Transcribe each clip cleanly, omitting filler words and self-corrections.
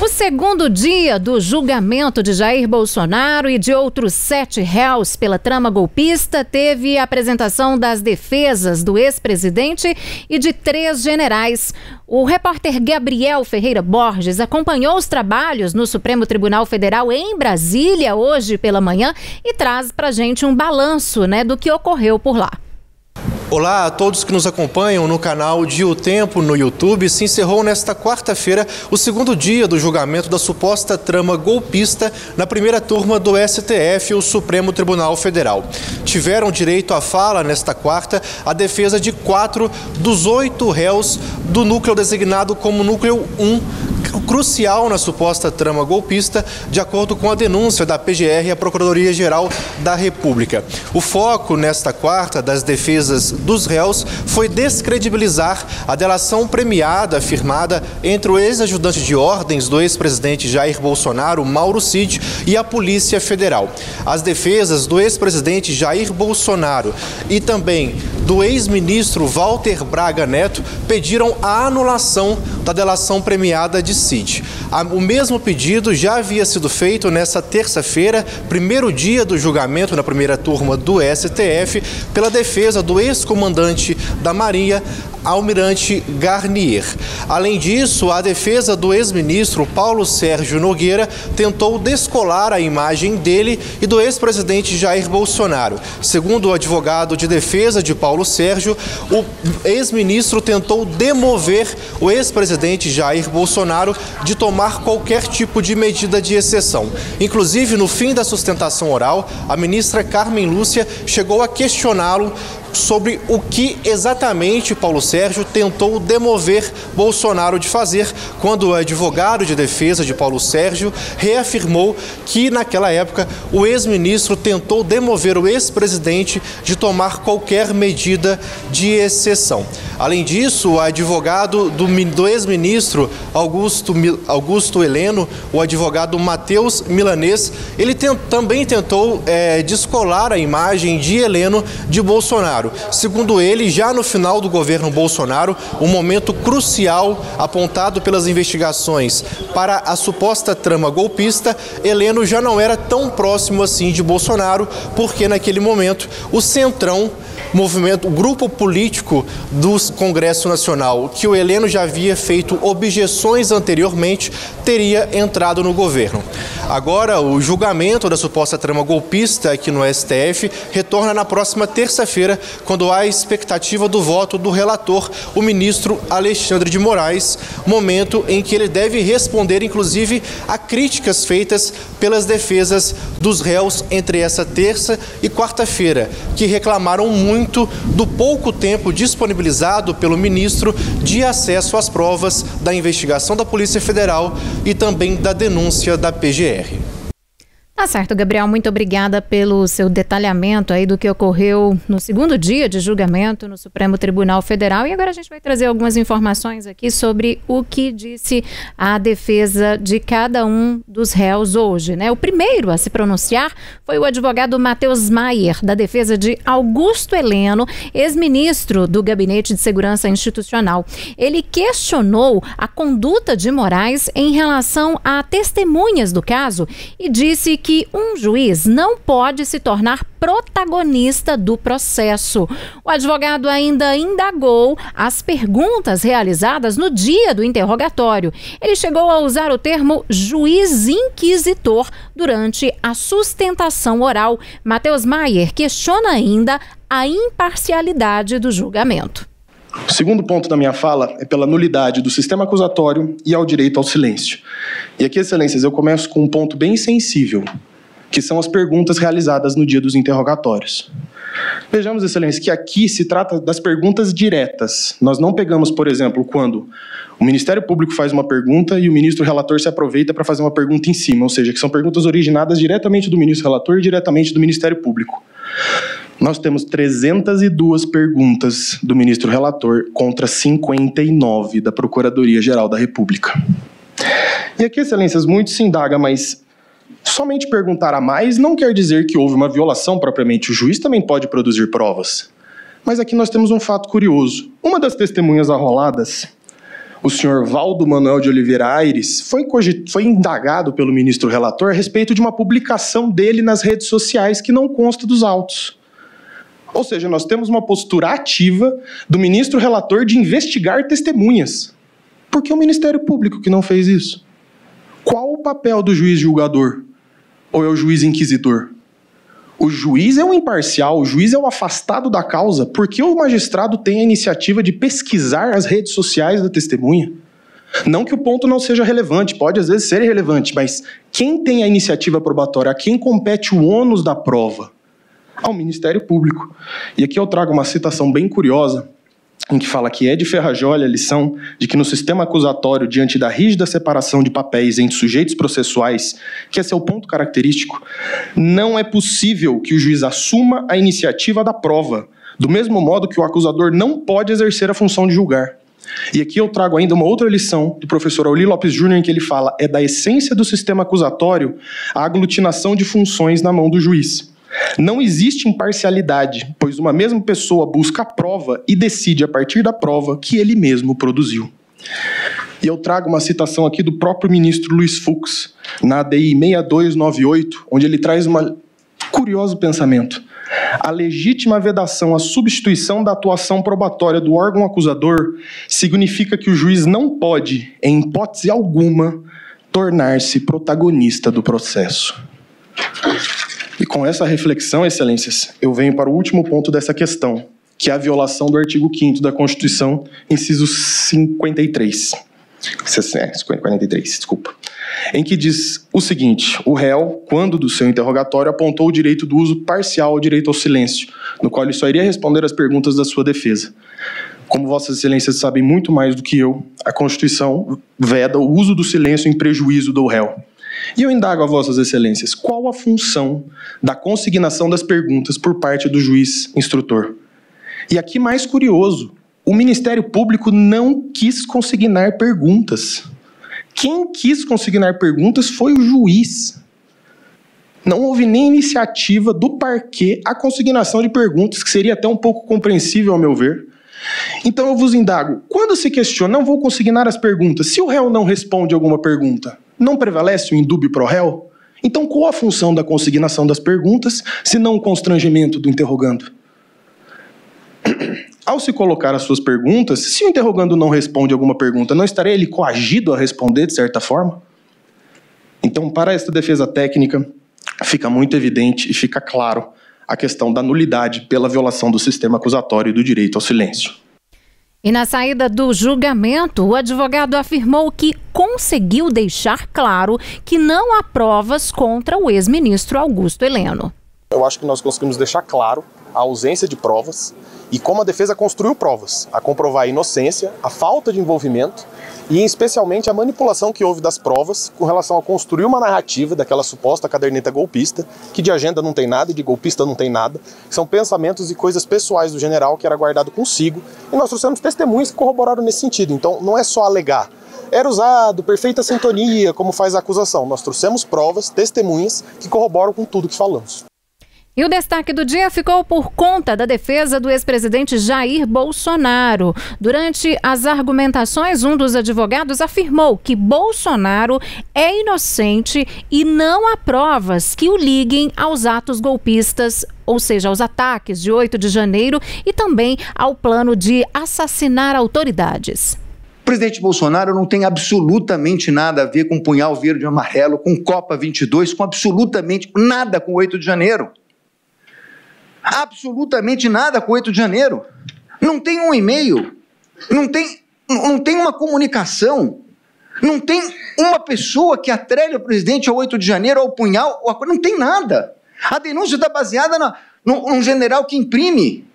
O segundo dia do julgamento de Jair Bolsonaro e de outros 7 réus pela trama golpista teve a apresentação das defesas do ex-presidente e de 3 generais. O repórter Gabriel Ferreira Borges acompanhou os trabalhos no Supremo Tribunal Federal em Brasília hoje pela manhã e traz pra gente um balanço, do que ocorreu por lá. Olá a todos que nos acompanham no canal de O Tempo no YouTube. Se encerrou nesta quarta-feira o segundo dia do julgamento da suposta trama golpista na primeira turma do STF, o Supremo Tribunal Federal. Tiveram direito à fala nesta quarta a defesa de 4 dos 8 réus do núcleo designado como núcleo 1, crucial na suposta trama golpista, de acordo com a denúncia da PGR e a Procuradoria-Geral da República. O foco nesta quarta das defesas dos réus foi descredibilizar a delação premiada firmada entre o ex-ajudante de ordens do ex-presidente Jair Bolsonaro, Mauro Cid, e a Polícia Federal. As defesas do ex-presidente Jair Bolsonaro e também do ex-ministro Walter Braga Neto pediram a anulação da delação premiada de Cid. O mesmo pedido já havia sido feito nesta terça-feira, primeiro dia do julgamento na primeira turma do STF, pela defesa do ex-comandante da Marinha, Almirante Garnier. Além disso, a defesa do ex-ministro Paulo Sérgio Nogueira tentou descolar a imagem dele e do ex-presidente Jair Bolsonaro. Segundo o advogado de defesa de Paulo Sérgio, o ex-ministro tentou demover o ex-presidente Jair Bolsonaro de tomar qualquer tipo de medida de exceção. Inclusive, no fim da sustentação oral, a ministra Carmen Lúcia chegou a questioná-lo sobre o que exatamente Paulo Sérgio tentou demover Bolsonaro de fazer, quando o advogado de defesa de Paulo Sérgio reafirmou que, naquela época, o ex-ministro tentou demover o ex-presidente de tomar qualquer medida de exceção. Além disso, o advogado do ex-ministro Augusto Heleno, o advogado Matheus Milanês, ele também tentou descolar a imagem de Heleno de Bolsonaro. Segundo ele, já no final do governo Bolsonaro, um momento crucial apontado pelas investigações para a suposta trama golpista, Heleno já não era tão próximo assim de Bolsonaro, porque naquele momento o Centrão, o grupo político do Congresso Nacional, que o Heleno já havia feito objeções anteriormente, teria entrado no governo. Agora, o julgamento da suposta trama golpista aqui no STF retorna na próxima terça-feira, quando há a expectativa do voto do relator, o ministro Alexandre de Moraes, momento em que ele deve responder, inclusive, a críticas feitas pelas defesas dos réus entre essa terça e quarta-feira, que reclamaram muito do pouco tempo disponibilizado pelo ministro de acesso às provas da investigação da Polícia Federal e também da denúncia da PGR. Tá certo, Gabriel, muito obrigada pelo seu detalhamento aí do que ocorreu no segundo dia de julgamento no Supremo Tribunal Federal. E agora a gente vai trazer algumas informações aqui sobre o que disse a defesa de cada um dos réus hoje, O primeiro a se pronunciar foi o advogado Matheus Maier, da defesa de Augusto Heleno, ex-ministro do Gabinete de Segurança Institucional. Ele questionou a conduta de Moraes em relação a testemunhas do caso e disse que um juiz não pode se tornar protagonista do processo. O advogado ainda indagou as perguntas realizadas no dia do interrogatório. Ele chegou a usar o termo juiz inquisitor durante a sustentação oral. Matheus Maier questiona ainda a imparcialidade do julgamento. O segundo ponto da minha fala é pela nulidade do sistema acusatório e ao direito ao silêncio. E aqui, excelências, eu começo com um ponto bem sensível, que são as perguntas realizadas no dia dos interrogatórios. Vejamos, excelências, que aqui se trata das perguntas diretas. Nós não pegamos, por exemplo, quando o Ministério Público faz uma pergunta e o ministro relator se aproveita para fazer uma pergunta em cima, ou seja, que são perguntas originadas diretamente do ministro relator e diretamente do Ministério Público. Nós temos 302 perguntas do ministro relator contra 59 da Procuradoria-Geral da República. E aqui, excelências, muito se indaga, mas somente perguntar a mais não quer dizer que houve uma violação propriamente. O juiz também pode produzir provas. Mas aqui nós temos um fato curioso. Uma das testemunhas arroladas o senhor Valdo Manuel de Oliveira Aires, foi indagado pelo ministro relator a respeito de uma publicação dele nas redes sociais que não consta dos autos. Ou seja, nós temos uma postura ativa do ministro relator de investigar testemunhas. Por que o Ministério Público que não fez isso? Qual o papel do juiz julgador? Ou é o juiz inquisidor? O juiz é o imparcial, o juiz é o afastado da causa, porque o magistrado tem a iniciativa de pesquisar as redes sociais da testemunha. Não que o ponto não seja relevante, pode às vezes ser relevante, mas quem tem a iniciativa probatória, a quem compete o ônus da prova? Ao Ministério Público. E aqui eu trago uma citação bem curiosa, em que fala que é de ferrajolha a lição de que no sistema acusatório, diante da rígida separação de papéis entre sujeitos processuais, que esse é o ponto característico, não é possível que o juiz assuma a iniciativa da prova, do mesmo modo que o acusador não pode exercer a função de julgar. E aqui eu trago ainda uma outra lição do professor Auli Lopes Júnior, em que ele fala: é da essência do sistema acusatório a aglutinação de funções na mão do juiz. Não existe imparcialidade, pois uma mesma pessoa busca a prova e decide a partir da prova que ele mesmo produziu. E eu trago uma citação aqui do próprio ministro Luiz Fux, na ADI 6298, onde ele traz um curioso pensamento. A legítima vedação à substituição da atuação probatória do órgão acusador significa que o juiz não pode, em hipótese alguma, tornar-se protagonista do processo. E com essa reflexão, excelências, eu venho para o último ponto dessa questão, que é a violação do artigo 5º da Constituição, inciso 43, em que diz o seguinte: o réu, quando do seu interrogatório, apontou o direito do uso parcial ao direito ao silêncio, no qual ele só iria responder às perguntas da sua defesa. Como vossas excelências sabem muito mais do que eu, a Constituição veda o uso do silêncio em prejuízo do réu. E eu indago a vossas excelências, qual a função da consignação das perguntas por parte do juiz instrutor? E aqui mais curioso, o Ministério Público não quis consignar perguntas. Quem quis consignar perguntas foi o juiz. Não houve nem iniciativa do parquê a consignação de perguntas, que seria até um pouco compreensível ao meu ver. Então eu vos indago, quando se questiona, não vou consignar as perguntas, se o réu não responde alguma pergunta, não prevalece o indúbio pro réu? Então qual a função da consignação das perguntas, se não o constrangimento do interrogando? Ao se colocar as suas perguntas, se o interrogando não responde alguma pergunta, não estaria ele coagido a responder de certa forma? Então, para esta defesa técnica, fica muito evidente e fica claro a questão da nulidade pela violação do sistema acusatório e do direito ao silêncio. E na saída do julgamento, o advogado afirmou que conseguiu deixar claro que não há provas contra o ex-ministro Augusto Heleno. Eu acho que nós conseguimos deixar claro a ausência de provas e como a defesa construiu provas, a comprovar a inocência, a falta de envolvimento e especialmente a manipulação que houve das provas com relação a construir uma narrativa daquela suposta caderneta golpista, que de agenda não tem nada e de golpista não tem nada, são pensamentos e coisas pessoais do general que era guardado consigo, e nós trouxemos testemunhas que corroboraram nesse sentido. Então não é só alegar, era usado, perfeita sintonia, como faz a acusação. Nós trouxemos provas, testemunhas que corroboram com tudo que falamos. E o destaque do dia ficou por conta da defesa do ex-presidente Jair Bolsonaro. Durante as argumentações, um dos advogados afirmou que Bolsonaro é inocente e não há provas que o liguem aos atos golpistas, ou seja, aos ataques de 8 de janeiro e também ao plano de assassinar autoridades. O presidente Bolsonaro não tem absolutamente nada a ver com punhal verde e amarelo, com Copa 22, com absolutamente nada com 8 de janeiro. Absolutamente nada com 8 de janeiro. Não tem um e-mail, não tem uma comunicação, não tem uma pessoa que atrele o presidente ao 8 de janeiro, ao punhal, não tem nada. A denúncia está baseada num general que imprime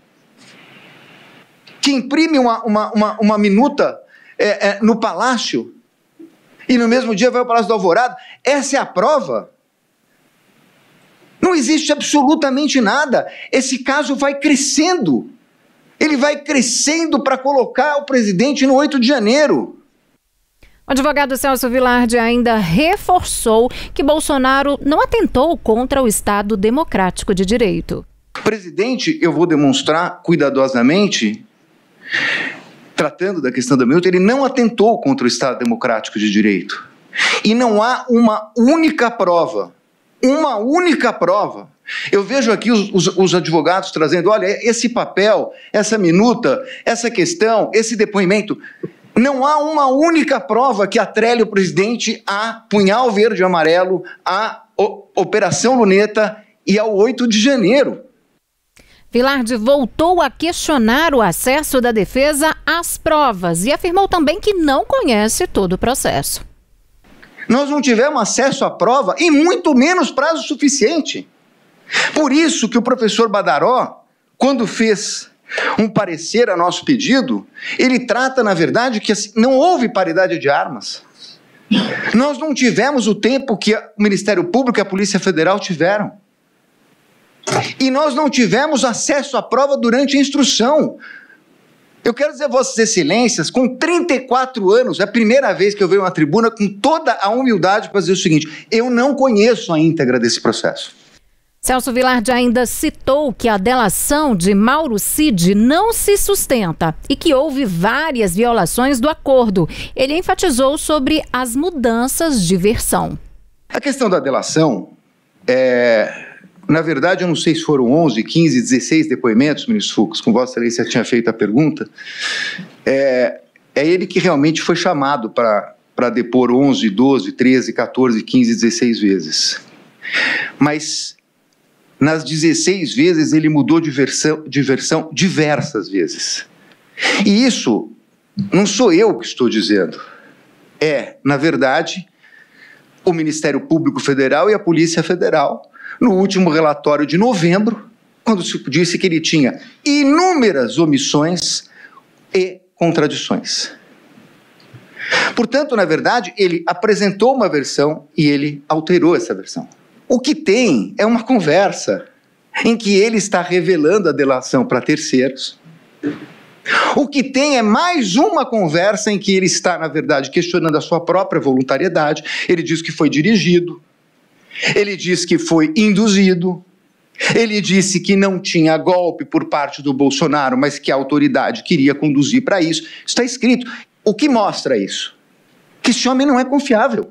uma minuta no Palácio e no mesmo dia vai ao Palácio do Alvorada. Essa é a prova. Não existe absolutamente nada. Esse caso vai crescendo. Ele vai crescendo para colocar o presidente no 8 de janeiro. O advogado Celso Vilardi ainda reforçou que Bolsonaro não atentou contra o Estado Democrático de Direito. Presidente, eu vou demonstrar cuidadosamente tratando da questão da minuta, ele não atentou contra o Estado Democrático de Direito. E não há uma única prova. Eu vejo aqui os advogados trazendo, olha, esse papel, essa minuta, essa questão, esse depoimento. Não há uma única prova que atrele o presidente a punhal verde e amarelo, a Operação Luneta e ao 8 de janeiro. Vilarde voltou a questionar o acesso da defesa às provas e afirmou também que não conhece todo o processo. Nós não tivemos acesso à prova e muito menos prazo suficiente. Por isso que o professor Badaró, quando fez um parecer a nosso pedido, ele trata, na verdade, que não houve paridade de armas. Nós não tivemos o tempo que o Ministério Público e a Polícia Federal tiveram. E nós não tivemos acesso à prova durante a instrução. Eu quero dizer a Vossas Excelências, com 34 anos, é a primeira vez que eu venho a uma tribuna com toda a humildade para dizer o seguinte: eu não conheço a íntegra desse processo. Celso Vilarde ainda citou que a delação de Mauro Cid não se sustenta e que houve várias violações do acordo. Ele enfatizou sobre as mudanças de versão. A questão da delação, na verdade, eu não sei se foram 11, 15, 16 depoimentos, ministro Fux, como Vossa Excelência tinha feito a pergunta, é ele que realmente foi chamado para depor 11, 12, 13, 14, 15, 16 vezes. Mas nas 16 vezes ele mudou de versão diversas vezes. E isso não sou eu que estou dizendo. Na verdade, o Ministério Público Federal e a Polícia Federal, no último relatório de novembro, quando se disse que ele tinha inúmeras omissões e contradições. Portanto, na verdade, ele apresentou uma versão e ele alterou essa versão. O que tem é uma conversa em que ele está revelando a delação para terceiros. O que tem é mais uma conversa em que ele está, na verdade, questionando a sua própria voluntariedade. Ele diz que foi dirigido, ele diz que foi induzido, ele disse que não tinha golpe por parte do Bolsonaro, mas que a autoridade queria conduzir para isso. Está escrito. O que mostra isso? Que esse homem não é confiável.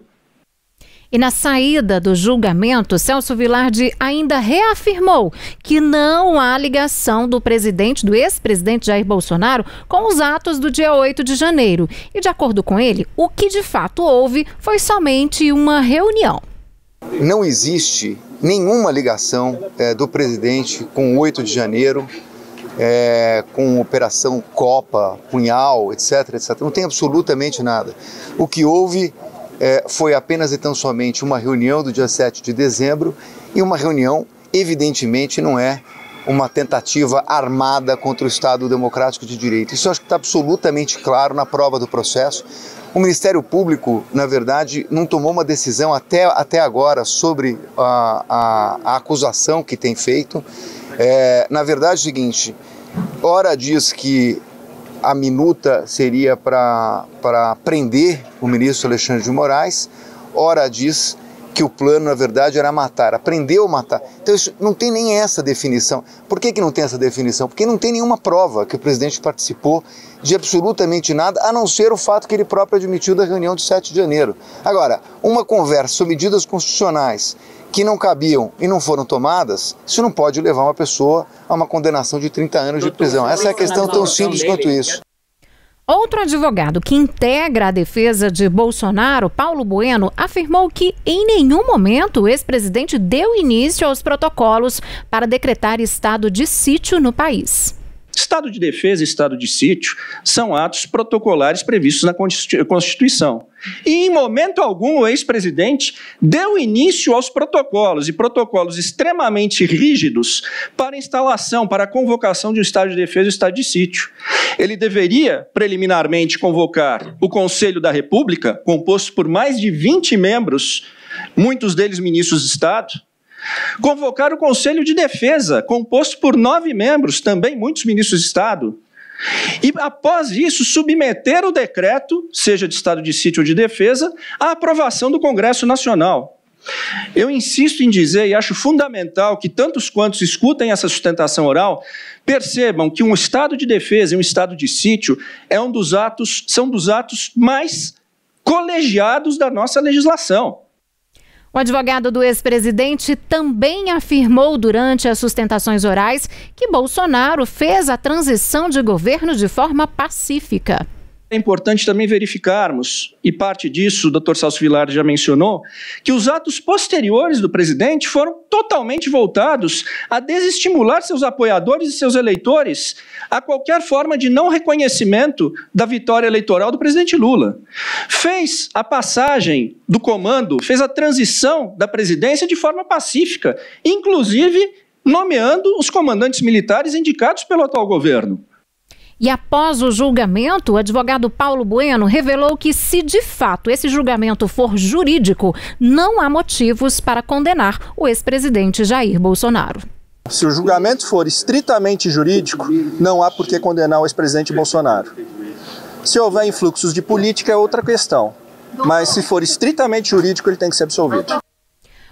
E na saída do julgamento, Celso Vilarde ainda reafirmou que não há ligação do ex-presidente Jair Bolsonaro com os atos do dia 8 de janeiro. E de acordo com ele, o que de fato houve foi somente uma reunião. Não existe nenhuma ligação do presidente com o 8 de janeiro, com Operação Copa, Punhal, etc, etc. Não tem absolutamente nada. O que houve foi apenas e tão somente uma reunião do dia 7 de dezembro e uma reunião, evidentemente, não é uma tentativa armada contra o Estado Democrático de Direito. Isso eu acho que está absolutamente claro na prova do processo. O Ministério Público, na verdade, não tomou uma decisão até agora sobre a acusação que tem feito. Na verdade, é o seguinte, ora diz que a minuta seria para prender o ministro Alexandre de Moraes, ora diz que o plano, na verdade, era matar, prender ou matar. Então, isso não tem nem essa definição. Por que não tem essa definição? Porque não tem nenhuma prova que o presidente participou de absolutamente nada, a não ser o fato que ele próprio admitiu da reunião de 7 de janeiro. Agora, uma conversa sobre medidas constitucionais que não cabiam e não foram tomadas, isso não pode levar uma pessoa a uma condenação de 30 anos de prisão. Essa é a questão tão simples quanto isso. Outro advogado que integra a defesa de Bolsonaro, Paulo Bueno, afirmou que em nenhum momento o ex-presidente deu início aos protocolos para decretar estado de sítio no país. Estado de defesa e estado de sítio são atos protocolares previstos na Constituição. E, em momento algum, o ex-presidente deu início aos protocolos, e protocolos extremamente rígidos para instalação, para a convocação de um estado de defesa e um estado de sítio. Ele deveria, preliminarmente, convocar o Conselho da República, composto por mais de 20 membros, muitos deles ministros de Estado, convocar o Conselho de Defesa, composto por 9 membros, também muitos ministros de Estado, e, após isso, submeter o decreto, seja de estado de sítio ou de defesa, à aprovação do Congresso Nacional. Eu insisto em dizer, e acho fundamental que tantos quantos escutem essa sustentação oral percebam que um estado de defesa e um estado de sítio são dos atos mais colegiados da nossa legislação. O advogado do ex-presidente também afirmou durante as sustentações orais que Bolsonaro fez a transição de governo de forma pacífica. É importante também verificarmos, e parte disso o Dr. Celso Vilar já mencionou, que os atos posteriores do presidente foram totalmente voltados a desestimular seus apoiadores e seus eleitores a qualquer forma de não reconhecimento da vitória eleitoral do presidente Lula. Fez a passagem do comando, fez a transição da presidência de forma pacífica, inclusive nomeando os comandantes militares indicados pelo atual governo. E após o julgamento, o advogado Paulo Bueno revelou que, se de fato esse julgamento for jurídico, não há motivos para condenar o ex-presidente Jair Bolsonaro. Se o julgamento for estritamente jurídico, não há por que condenar o ex-presidente Bolsonaro. Se houver influxos de política é outra questão, mas se for estritamente jurídico, ele tem que ser absolvido.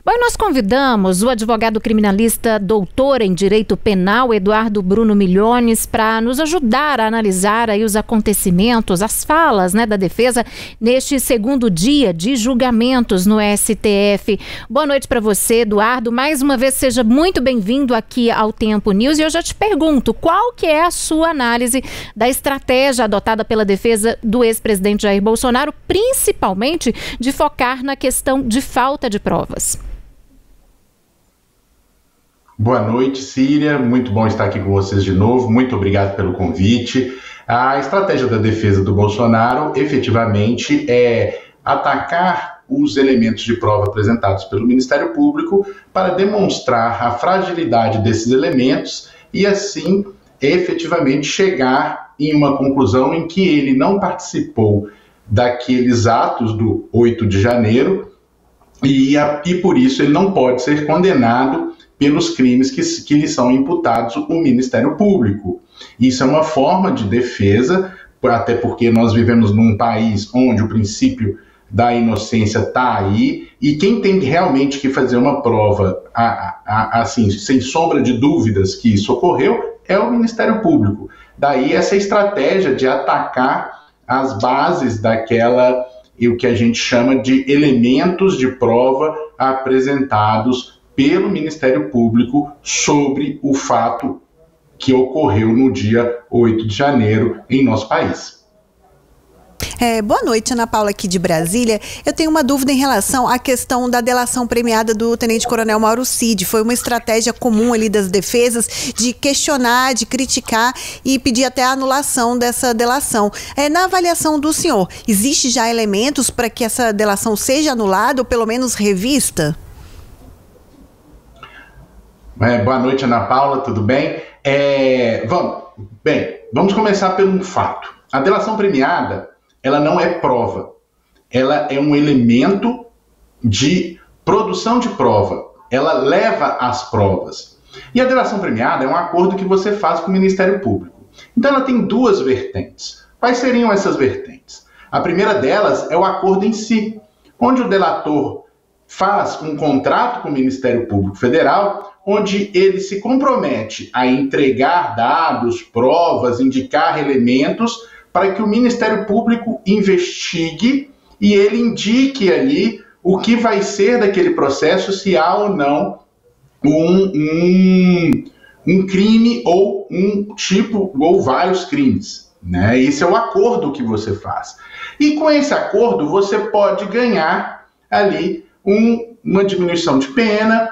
Bom, nós convidamos o advogado criminalista doutor em Direito Penal, Eduardo Bruno Milhones, para nos ajudar a analisar aí os acontecimentos, as falas, da defesa neste segundo dia de julgamentos no STF. Boa noite para você, Eduardo. Mais uma vez, seja muito bem-vindo aqui ao Tempo News. E eu já te pergunto, qual que é a sua análise da estratégia adotada pela defesa do ex-presidente Jair Bolsonaro, principalmente de focar na questão de falta de provas? Boa noite, Síria. Muito bom estar aqui com vocês de novo. Muito obrigado pelo convite. A estratégia da defesa do Bolsonaro, efetivamente, é atacar os elementos de prova apresentados pelo Ministério Público para demonstrar a fragilidade desses elementos e, assim, efetivamente chegar em uma conclusão em que ele não participou daqueles atos do 8 de janeiro e por isso ele não pode ser condenado pelos crimes que lhe são imputados o Ministério Público. Isso é uma forma de defesa, até porque nós vivemos num país onde o princípio da inocência está aí, e quem tem realmente que fazer uma prova, assim, sem sombra de dúvidas que isso ocorreu, é o Ministério Público. Daí essa estratégia de atacar as bases daquela, o que a gente chama de elementos de prova apresentados pelo Ministério Público sobre o fato que ocorreu no dia 8 de janeiro em nosso país. Boa noite, Ana Paula, aqui de Brasília. Eu tenho uma dúvida em relação à questão da delação premiada do tenente-coronel Mauro Cid. Foi uma estratégia comum ali das defesas de questionar, de criticar e pedir até a anulação dessa delação. Na avaliação do senhor, existe já elementos para que essa delação seja anulada ou pelo menos revista? Boa noite, Ana Paula, tudo bem? Vamos começar pelo fato. A delação premiada, ela não é prova, ela é um elemento de produção de prova, ela leva às provas. E a delação premiada é um acordo que você faz com o Ministério Público. Então ela tem duas vertentes. Quais seriam essas vertentes? A primeira delas é o acordo em si, onde o delator faz um contrato com o Ministério Público Federal, onde ele se compromete a entregar dados, provas, indicar elementos para que o Ministério Público investigue e ele indique ali o que vai ser daquele processo, se há ou não um crime ou um tipo ou vários crimes, né? Esse é o acordo que você faz. E com esse acordo você pode ganhar ali uma diminuição de pena,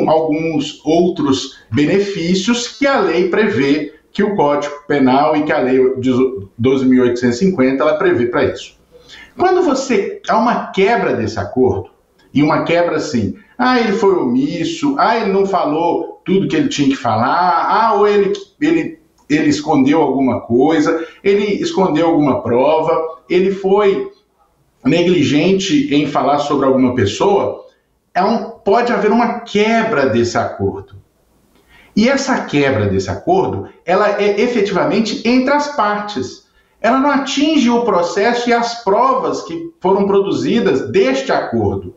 alguns outros benefícios que a lei prevê, que o Código Penal e que a lei de 12.850 ela prevê para isso. Quando há uma quebra desse acordo, e uma quebra assim, ele foi omisso, ele não falou tudo que ele tinha que falar, ou ele escondeu alguma coisa, ele escondeu alguma prova, ele foi negligente em falar sobre alguma pessoa, pode haver uma quebra desse acordo. E essa quebra desse acordo, ela é efetivamente entre as partes. Ela não atinge o processo e as provas que foram produzidas deste acordo.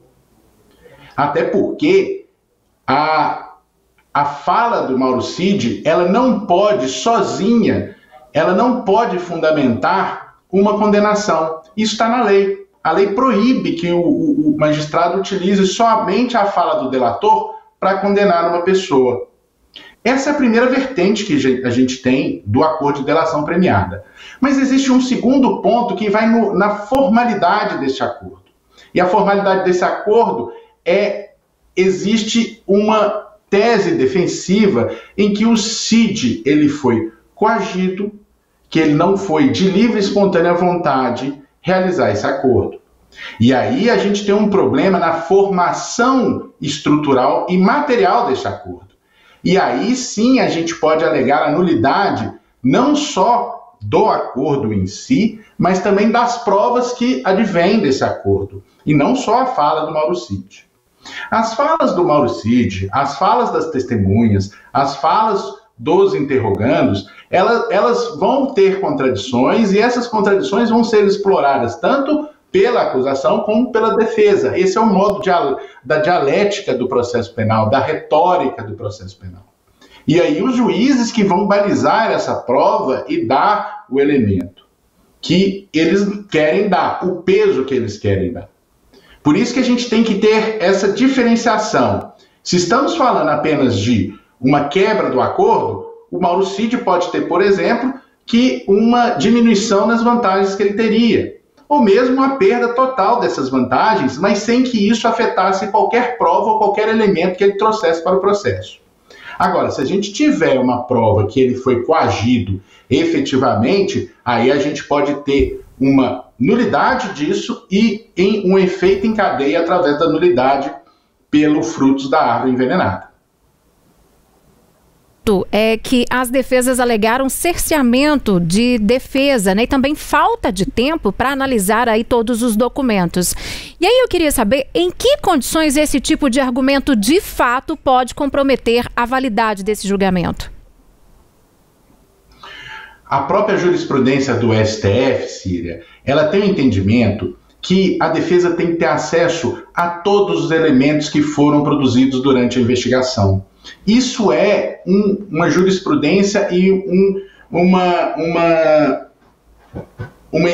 Até porque a fala do Mauro Cid, ela não pode sozinha, ela não pode fundamentar uma condenação. Isso está na lei. A lei proíbe que o magistrado utilize somente a fala do delator para condenar uma pessoa. Essa é a primeira vertente que a gente tem do acordo de delação premiada. Mas existe um segundo ponto que vai na formalidade desse acordo. E a formalidade desse acordo existe uma tese defensiva em que o Cid ele foi coagido, que ele não foi de livre e espontânea vontade realizar esse acordo. E aí a gente tem um problema na formação estrutural e material desse acordo. E aí sim a gente pode alegar a nulidade não só do acordo em si, mas também das provas que advêm desse acordo. E não só a fala do Mauro Cid. As falas do Mauro Cid, as falas das testemunhas, as falas dos interrogandos, elas vão ter contradições e essas contradições vão ser exploradas tanto pela acusação como pela defesa. Esse é o modo da dialética do processo penal, da retórica do processo penal. E aí os juízes que vão balizar essa prova e dar o elemento que eles querem dar, o peso que eles querem dar. Por isso que a gente tem que ter essa diferenciação. Se estamos falando apenas de uma quebra do acordo, o Mauro Cid pode ter, por exemplo, que uma diminuição nas vantagens que ele teria, ou mesmo a perda total dessas vantagens, mas sem que isso afetasse qualquer prova ou qualquer elemento que ele trouxesse para o processo. Agora, se a gente tiver uma prova que ele foi coagido efetivamente, aí a gente pode ter uma nulidade disso e um efeito em cadeia através da nulidade pelo frutos da árvore envenenada. É que as defesas alegaram cerceamento de defesa, né, e também falta de tempo para analisar aí todos os documentos. E aí eu queria saber em que condições esse tipo de argumento de fato pode comprometer a validade desse julgamento. A própria jurisprudência do STF, Síria, ela tem um entendimento que a defesa tem que ter acesso a todos os elementos que foram produzidos durante a investigação. Isso é uma jurisprudência e uma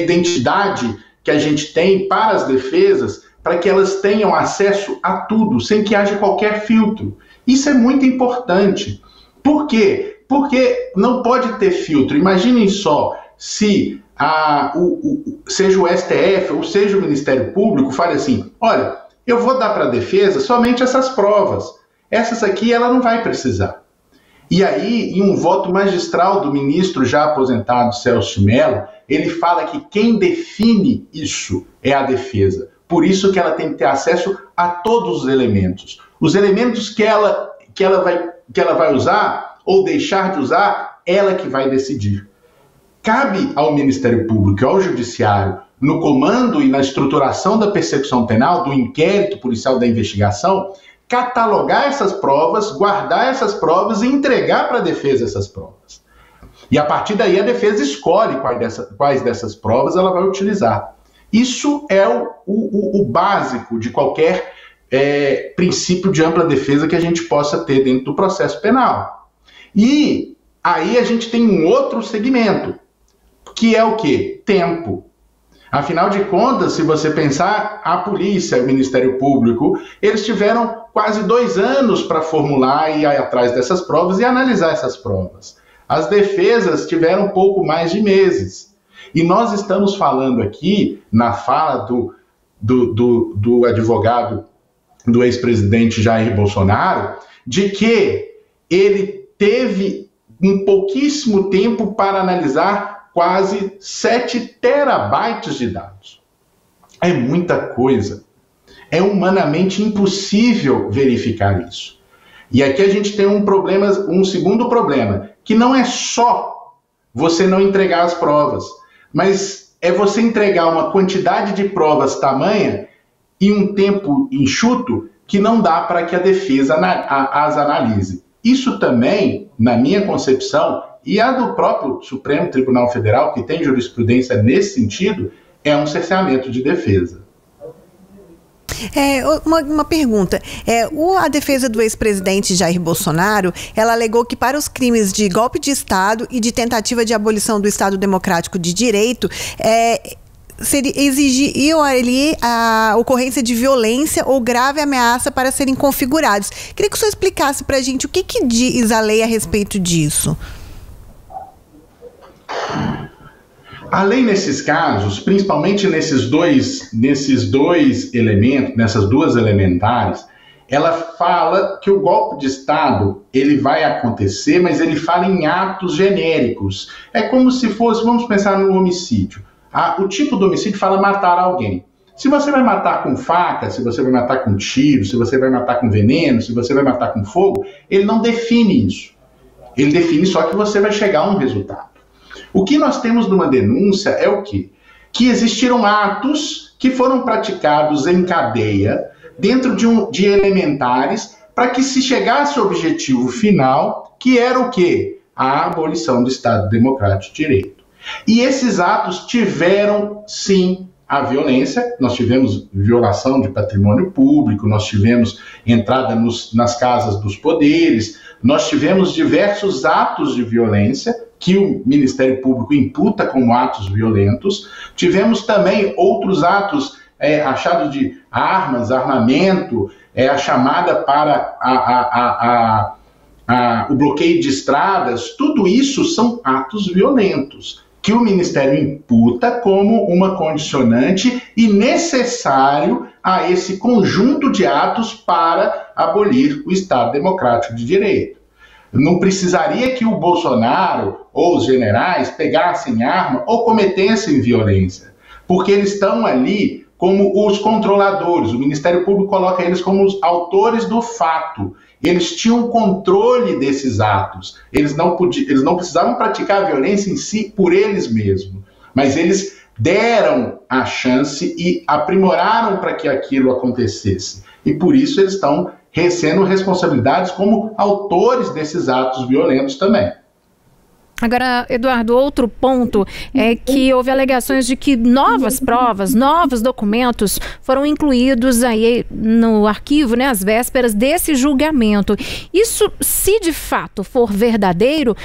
identidade que a gente tem para as defesas, para que elas tenham acesso a tudo, sem que haja qualquer filtro. Isso é muito importante. Por quê? Porque não pode ter filtro. Imaginem só, se seja o STF ou seja o Ministério Público, fale assim, olha, eu vou dar para a defesa somente essas provas. Essas aqui ela não vai precisar. E aí, em um voto magistral do ministro já aposentado Celso de Mello, ele fala que quem define isso é a defesa. Por isso que ela tem que ter acesso a todos os elementos. Os elementos que ela vai usar ou deixar de usar, ela que vai decidir. Cabe ao Ministério Público e ao Judiciário, no comando e na estruturação da persecução penal, do inquérito policial da investigação, catalogar essas provas, guardar essas provas e entregar para a defesa essas provas. E a partir daí a defesa escolhe quais dessas provas ela vai utilizar. Isso é o básico de qualquer princípio de ampla defesa que a gente possa ter dentro do processo penal. E aí a gente tem um outro segmento, que é o quê? Tempo. Afinal de contas, se você pensar, a polícia, o Ministério Público, eles tiveram quase 2 anos para formular e ir atrás dessas provas e analisar essas provas. As defesas tiveram um pouco mais de meses. E nós estamos falando aqui, na fala do advogado do ex-presidente Jair Bolsonaro, de que ele teve um pouquíssimo tempo para analisar quase 7 terabytes de dados. É muita coisa. É humanamente impossível verificar isso. E aqui a gente tem um segundo problema, que não é só você não entregar as provas, mas é você entregar uma quantidade de provas tamanha e um tempo enxuto que não dá para que a defesa as analise. Isso também, na minha concepção, e a do próprio Supremo Tribunal Federal, que tem jurisprudência nesse sentido, é um cerceamento de defesa. Uma pergunta. A defesa do ex-presidente Jair Bolsonaro, ela alegou que para os crimes de golpe de Estado e de tentativa de abolição do Estado Democrático de Direito, exigiriam ali a ocorrência de violência ou grave ameaça para serem configurados. Queria que o senhor explicasse para a gente o que diz a lei a respeito disso. A lei, nesses casos, principalmente nesses dois elementos, nessas duas elementares, ela fala que o golpe de Estado ele vai acontecer, mas ele fala em atos genéricos. É como se fosse, vamos pensar no homicídio. O tipo do homicídio fala matar alguém. Se você vai matar com faca, se você vai matar com tiro, se você vai matar com veneno, se você vai matar com fogo, ele não define isso. Ele define só que você vai chegar a um resultado. O que nós temos numa denúncia é o quê? Que existiram atos que foram praticados em cadeia, dentro de elementares, para que se chegasse ao objetivo final, que era o quê? A abolição do Estado Democrático de Direito. E esses atos tiveram, sim, a violência. Nós tivemos violação de patrimônio público, nós tivemos entrada nas casas dos poderes, nós tivemos diversos atos de violência que o Ministério Público imputa como atos violentos. Tivemos também outros atos achados de armas, armamento, a chamada para o bloqueio de estradas. Tudo isso são atos violentos que o Ministério imputa como uma condicionante e necessário a esse conjunto de atos para abolir o Estado Democrático de Direito. Não precisaria que o Bolsonaro ou os generais pegassem arma ou cometessem violência, porque eles estão ali como os controladores. O Ministério Público coloca eles como os autores do fato. Eles tinham controle desses atos. Eles não precisavam praticar a violência em si por eles mesmos, mas eles deram a chance e aprimoraram para que aquilo acontecesse. E por isso eles estão sendo responsabilidades como autores desses atos violentos também. Agora, Eduardo, outro ponto é que houve alegações de que novas provas, novos documentos foram incluídos aí no arquivo, né, às vésperas desse julgamento. Isso, se de fato for verdadeiro,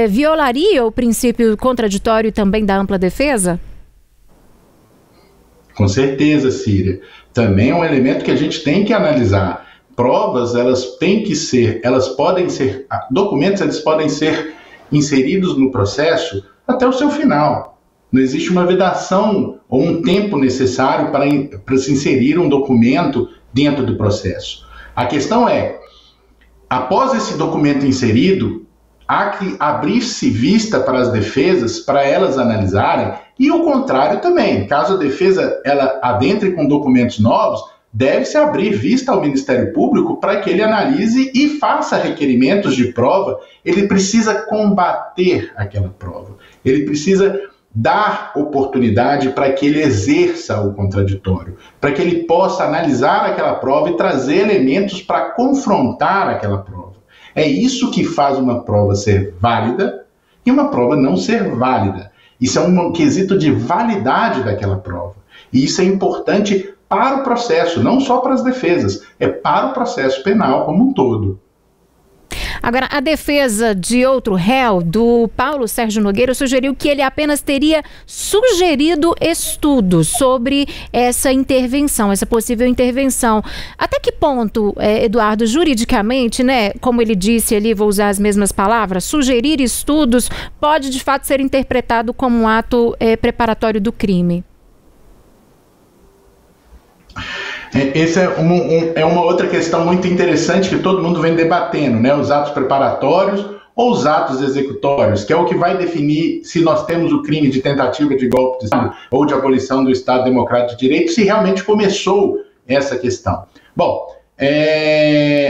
violaria o princípio contraditório também da ampla defesa? Com certeza, Síria. Também é um elemento que a gente tem que analisar. Provas, documentos, eles podem ser inseridos no processo até o seu final. Não existe uma vedação ou um tempo necessário para se inserir um documento dentro do processo. A questão é, após esse documento inserido, há que abrir-se vista para as defesas, para elas analisarem, e o contrário também. Caso a defesa ela adentre com documentos novos, deve-se abrir vista ao Ministério Público para que ele analise e faça requerimentos de prova. Ele precisa combater aquela prova. Ele precisa dar oportunidade para que ele exerça o contraditório, para que ele possa analisar aquela prova e trazer elementos para confrontar aquela prova. É isso que faz uma prova ser válida e uma prova não ser válida. Isso é um quesito de validade daquela prova. E isso é importante para o processo, não só para as defesas, é para o processo penal como um todo. Agora, a defesa de outro réu, do Paulo Sérgio Nogueira, sugeriu que ele apenas teria sugerido estudos sobre essa intervenção, essa possível intervenção. Até que ponto, Eduardo, juridicamente, né, como ele disse ali, vou usar as mesmas palavras, sugerir estudos pode de fato ser interpretado como um ato preparatório do crime? Essa é uma outra questão muito interessante que todo mundo vem debatendo, né? Os atos preparatórios ou os atos executórios, que é o que vai definir se nós temos o crime de tentativa de golpe de Estado ou de abolição do Estado Democrático de Direito, se realmente começou essa questão. Bom,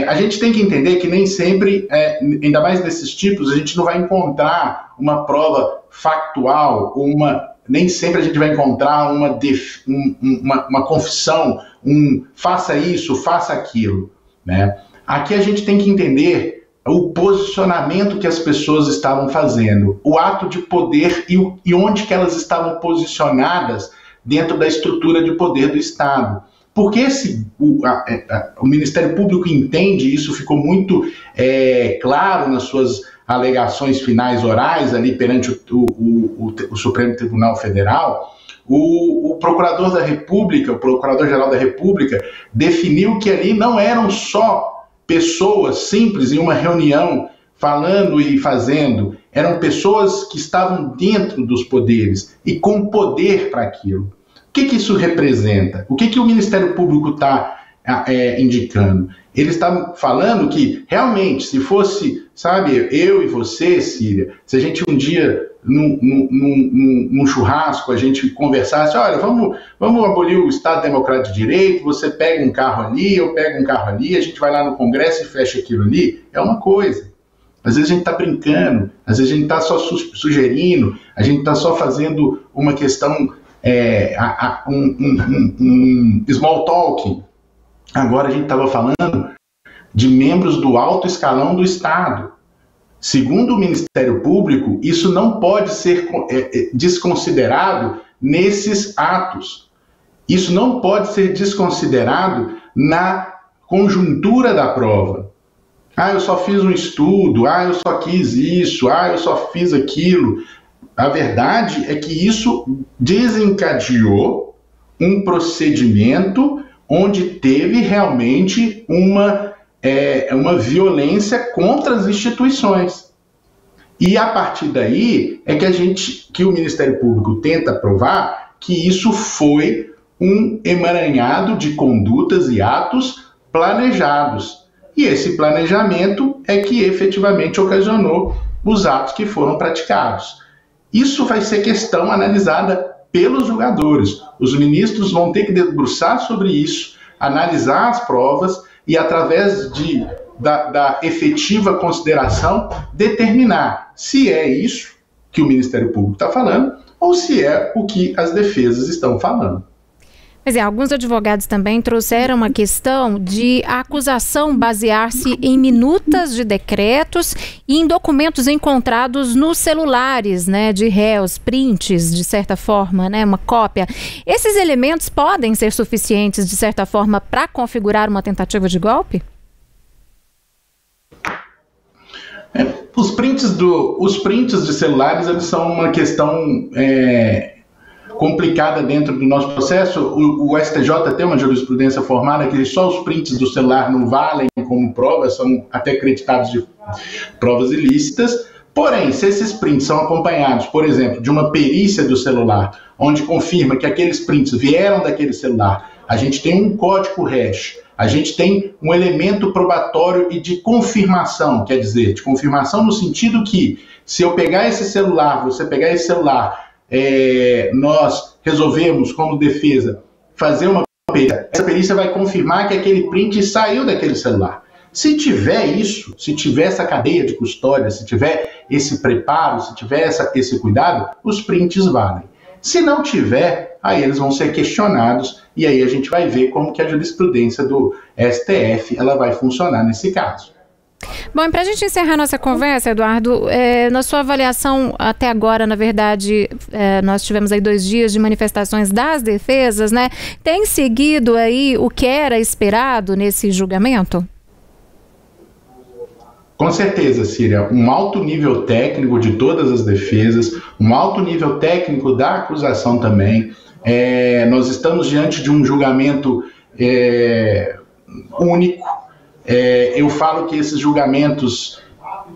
a gente tem que entender que nem sempre, ainda mais desses tipos, a gente não vai encontrar uma prova factual, nem sempre a gente vai encontrar uma confissão, faça isso, faça aquilo, né? Aqui a gente tem que entender o posicionamento que as pessoas estavam fazendo, o ato de poder e onde que elas estavam posicionadas dentro da estrutura de poder do Estado. porque o Ministério Público entende, isso ficou muito claro nas suas alegações finais orais ali perante o Supremo Tribunal Federal. O Procurador da República, o Procurador-Geral da República, definiu que ali não eram só pessoas simples em uma reunião falando e fazendo, eram pessoas que estavam dentro dos poderes e com poder para aquilo. O que isso representa? O que o Ministério Público está indicando? Ele está falando que, realmente, se fosse, sabe, eu e você, Síria, se a gente um dia, num churrasco, a gente conversasse, olha, vamos abolir o Estado Democrático de Direito, você pega um carro ali, eu pego um carro ali, a gente vai lá no Congresso e fecha aquilo ali, é uma coisa. Às vezes a gente está brincando, às vezes a gente está só sugerindo, a gente está só fazendo uma questão, um small talking. Agora a gente estava falando de membros do alto escalão do Estado. Segundo o Ministério Público, isso não pode ser desconsiderado nesses atos. Isso não pode ser desconsiderado na conjuntura da prova. Ah, eu só fiz um estudo, eu só quis isso, eu só fiz aquilo. A verdade é que isso desencadeou um procedimento onde teve realmente uma violência contra as instituições. E a partir daí é que o Ministério Público tenta provar que isso foi um emaranhado de condutas e atos planejados. E esse planejamento é que efetivamente ocasionou os atos que foram praticados. Isso vai ser questão analisada pelos julgadores. Os ministros vão ter que debruçar sobre isso, analisar as provas e, através da efetiva consideração, determinar se é isso que o Ministério Público está falando ou se é o que as defesas estão falando. Mas alguns advogados também trouxeram a questão de a acusação basear-se em minutas de decretos e em documentos encontrados nos celulares, né, de réus, prints, de certa forma, né, uma cópia. Esses elementos podem ser suficientes, de certa forma, para configurar uma tentativa de golpe? Os prints de celulares, eles são uma questão complicada dentro do nosso processo. O STJ tem uma jurisprudência formada que só os prints do celular não valem como prova, são até acreditados de provas ilícitas. Porém, se esses prints são acompanhados, por exemplo, de uma perícia do celular, onde confirma que aqueles prints vieram daquele celular, a gente tem um código hash, a gente tem um elemento probatório e de confirmação, quer dizer, de confirmação no sentido que, se eu pegar esse celular, você pegar esse celular, nós resolvemos, como defesa, fazer uma perícia. Essa perícia vai confirmar que aquele print saiu daquele celular. Se tiver isso, se tiver essa cadeia de custódia, se tiver esse preparo, se tiver esse cuidado, os prints valem. Se não tiver, aí eles vão ser questionados e aí a gente vai ver como que a jurisprudência do STF ela vai funcionar nesse caso. Bom, e para a gente encerrar nossa conversa, Eduardo, na sua avaliação até agora, na verdade, nós tivemos aí 2 dias de manifestações das defesas, né? Tem seguido aí o que era esperado nesse julgamento? Com certeza, Síria, um alto nível técnico de todas as defesas, um alto nível técnico da acusação também. Nós estamos diante de um julgamento único. Eu falo que esses julgamentos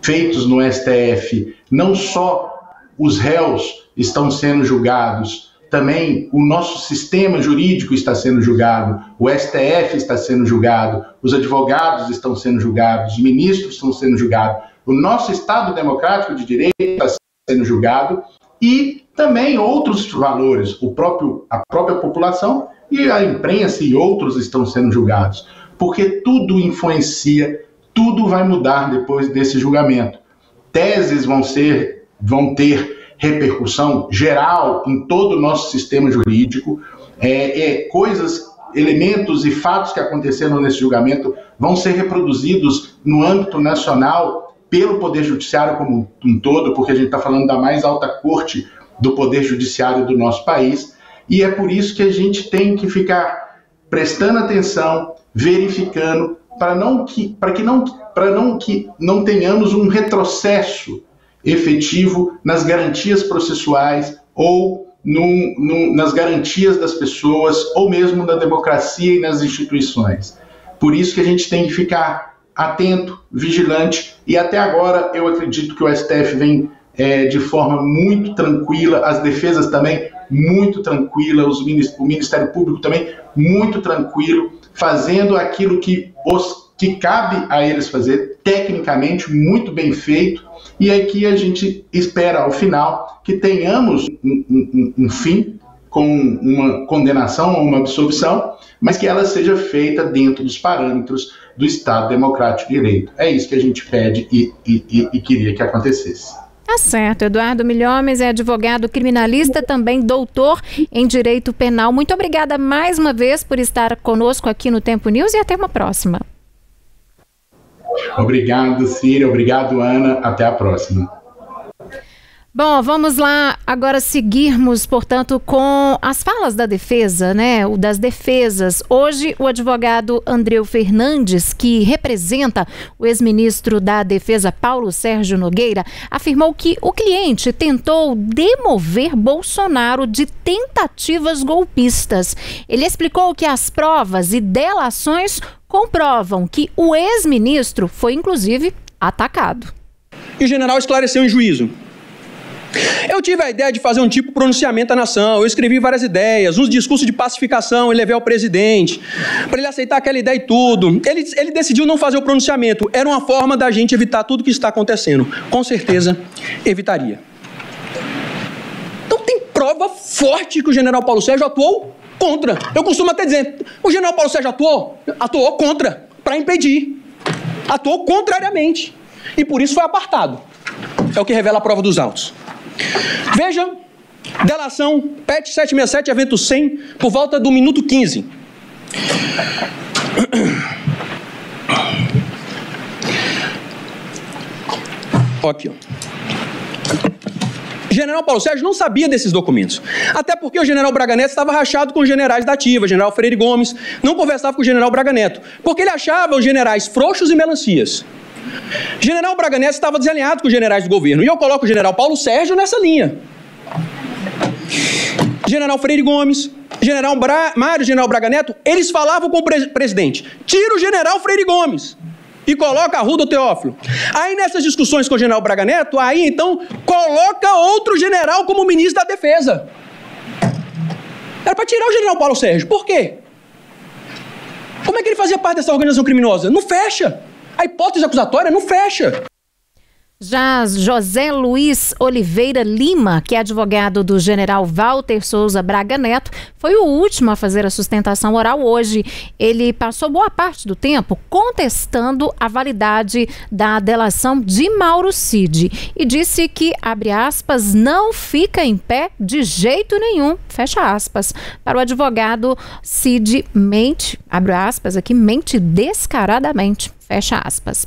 feitos no STF, não só os réus estão sendo julgados, também o nosso sistema jurídico está sendo julgado, o STF está sendo julgado, os advogados estão sendo julgados, os ministros estão sendo julgados, o nosso Estado Democrático de Direito está sendo julgado e também outros valores, a própria população e a imprensa e outros estão sendo julgados. Porque tudo influencia, tudo vai mudar depois desse julgamento. Teses vão ter repercussão geral em todo o nosso sistema jurídico, elementos e fatos que aconteceram nesse julgamento vão ser reproduzidos no âmbito nacional pelo Poder Judiciário como um todo, porque a gente está falando da mais alta corte do Poder Judiciário do nosso país, e é por isso que a gente tem que ficar prestando atenção, verificando, para que não tenhamos um retrocesso efetivo nas garantias processuais ou nas garantias das pessoas, ou mesmo na democracia e nas instituições. Por isso que a gente tem que ficar atento, vigilante, e até agora eu acredito que o STF vem de forma muito tranquila, as defesas também muito tranquila, o Ministério Público também muito tranquilo, fazendo aquilo que cabe a eles fazer, tecnicamente muito bem feito, e aqui a gente espera, ao final, que tenhamos um fim com uma condenação ou uma absolvição, mas que ela seja feita dentro dos parâmetros do Estado Democrático de Direito. É isso que a gente pede e queria que acontecesse. Tá certo. Eduardo Milhomes é advogado criminalista, também doutor em Direito Penal. Muito obrigada mais uma vez por estar conosco aqui no Tempo News e até uma próxima. Obrigado, Círia. Obrigado, Ana. Até a próxima. Bom, vamos lá agora seguirmos, portanto, com as falas da defesa, né? Das defesas. Hoje, o advogado Andreu Fernandes, que representa o ex-ministro da Defesa Paulo Sérgio Nogueira, afirmou que o cliente tentou demover Bolsonaro de tentativas golpistas. Ele explicou que as provas e delações comprovam que o ex-ministro foi, inclusive, atacado. E o general esclareceu em juízo. Eu tive a ideia de fazer um tipo de pronunciamento à nação, eu escrevi várias ideias, uns discursos de pacificação, eu levei ao presidente, para ele aceitar aquela ideia e tudo. Ele decidiu não fazer o pronunciamento, era uma forma da gente evitar tudo o que está acontecendo. Com certeza, evitaria. Então tem prova forte que o general Paulo Sérgio atuou contra. Eu costumo até dizer, o general Paulo Sérgio atuou contra, para impedir. Atuou contrariamente. E por isso foi apartado. É o que revela a prova dos autos. Veja, delação PET 767, evento 100, por volta do minuto 15. Aqui, ó. General Paulo Sérgio não sabia desses documentos. Até porque o general Braga Neto estava rachado com os generais da ativa, general Freire Gomes, não conversava com o general Braga Neto, porque ele achava os generais frouxos e melancias. General Braga Neto estava desalinhado com os generais do governo, e eu coloco o general Paulo Sérgio nessa linha. General Freire Gomes, general Mário, general Braga Neto, eles falavam com o presidente, tira o general Freire Gomes e coloca Arruda Teófilo. Aí nessas discussões com o general Braga Neto, aí então coloca outro general como ministro da Defesa. Era para tirar o general Paulo Sérgio. Por quê? Como é que ele fazia parte dessa organização criminosa? Não fecha. A hipótese acusatória não fecha. Já José Luiz Oliveira Lima, que é advogado do general Walter Souza Braga Neto, foi o último a fazer a sustentação oral hoje. Ele passou boa parte do tempo contestando a validade da delação de Mauro Cid e disse que, abre aspas, não fica em pé de jeito nenhum, fecha aspas. Para o advogado, Cid mente, abre aspas aqui, mente descaradamente, fecha aspas.